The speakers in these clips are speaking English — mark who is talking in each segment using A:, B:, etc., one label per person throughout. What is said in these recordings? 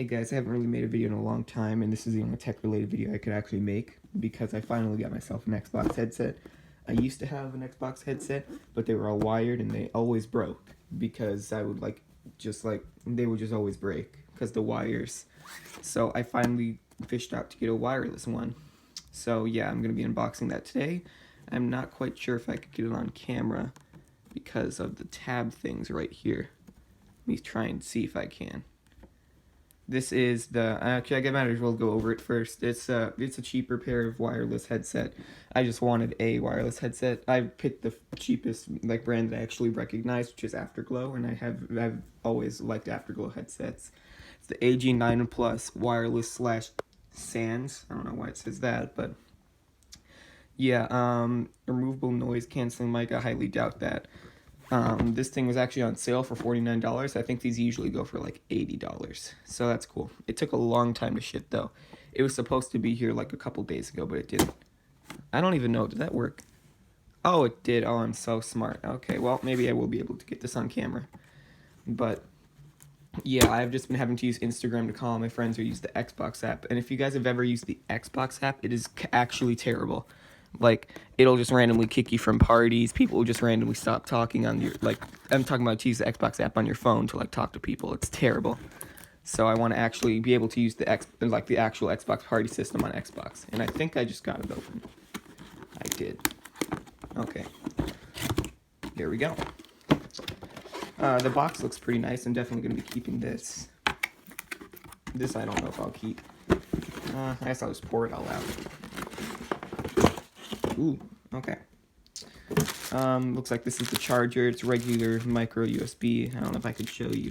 A: Hey guys, I haven't really made a video in a long time, and this is the only tech-related video I could actually make because I finally got myself an Xbox headset. I used to have an Xbox headset, but they were all wired and they always broke because I would they would just always break because the wires. So I finally fished out to get a wireless one. So yeah, I'm going to be unboxing that today. I'm not quite sure if I could get it on camera because of the tab things right here. Let me try and see if I can. This is the, actually I might as well go over it first. It's a cheaper pair of wireless headset. I just wanted a wireless headset. I picked the cheapest brand that I actually recognize, which is Afterglow, and I've always liked Afterglow headsets. It's the AG9 Plus wireless slash sans. I don't know why it says that, but yeah, removable noise canceling mic. I highly doubt that. This thing was actually on sale for $49. I think these usually go for like $80. So that's cool. It took a long time to ship though. It was supposed to be here like a couple days ago, but it didn't. I don't even know. Did that work? Oh, it did. Oh, I'm so smart. Okay, well, maybe I will be able to get this on camera. But yeah, I've just been having to use Instagram to call my friends or use the Xbox app. And if you guys have ever used the Xbox app, it is actually terrible. Like, it'll just randomly kick you from parties. People will just randomly stop talking on your, I'm talking about to use the Xbox app on your phone to, talk to people. It's terrible. So I want to actually be able to use the actual Xbox party system on Xbox. And I think I just got it open. I did. Okay. Here we go. The box looks pretty nice. I'm definitely going to be keeping this. This I don't know if I'll keep. I guess I'll just pour it all out. Ooh, okay. Looks like this is the charger. It's regular micro USB. I don't know if I could show you.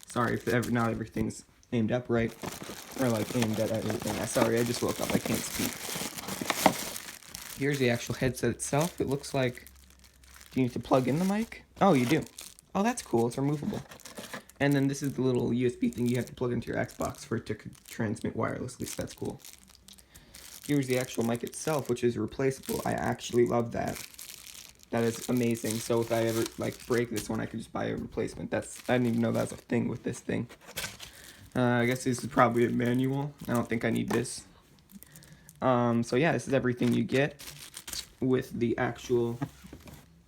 A: Sorry if not everything's aimed up right. Or aimed at everything. Sorry, I just woke up. I can't speak. Here's the actual headset itself. It looks like... Do you need to plug in the mic? Oh, you do. Oh, that's cool. It's removable. And then this is the little USB thing you have to plug into your Xbox for it to transmit wirelessly, so that's cool. Here's the actual mic itself, which is replaceable. I actually love that. That is amazing. So if I ever break this one, I could just buy a replacement. I didn't even know that was a thing with this thing. I guess this is probably a manual. I don't think I need this. So yeah, this is everything you get with the actual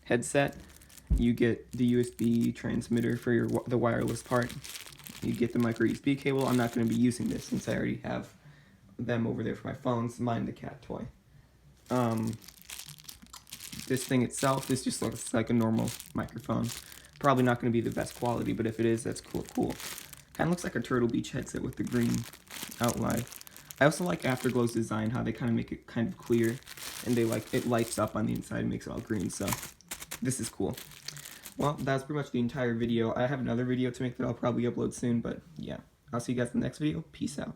A: headset. You get the USB transmitter for the wireless part. You get the micro USB cable. I'm not going to be using this since I already have them over there for my phones. Mine, the cat toy. This thing itself is just looks like a normal microphone. Probably not going to be the best quality, but if it is, that's cool. Kind of looks like a Turtle Beach headset with the green outline. I also like Afterglow's design, how they kind of make it kind of clear, and it lights up on the inside and makes it all green. So this is cool. Well, that's pretty much the entire video. I have another video to make that I'll probably upload soon, but yeah. I'll see you guys in the next video. Peace out.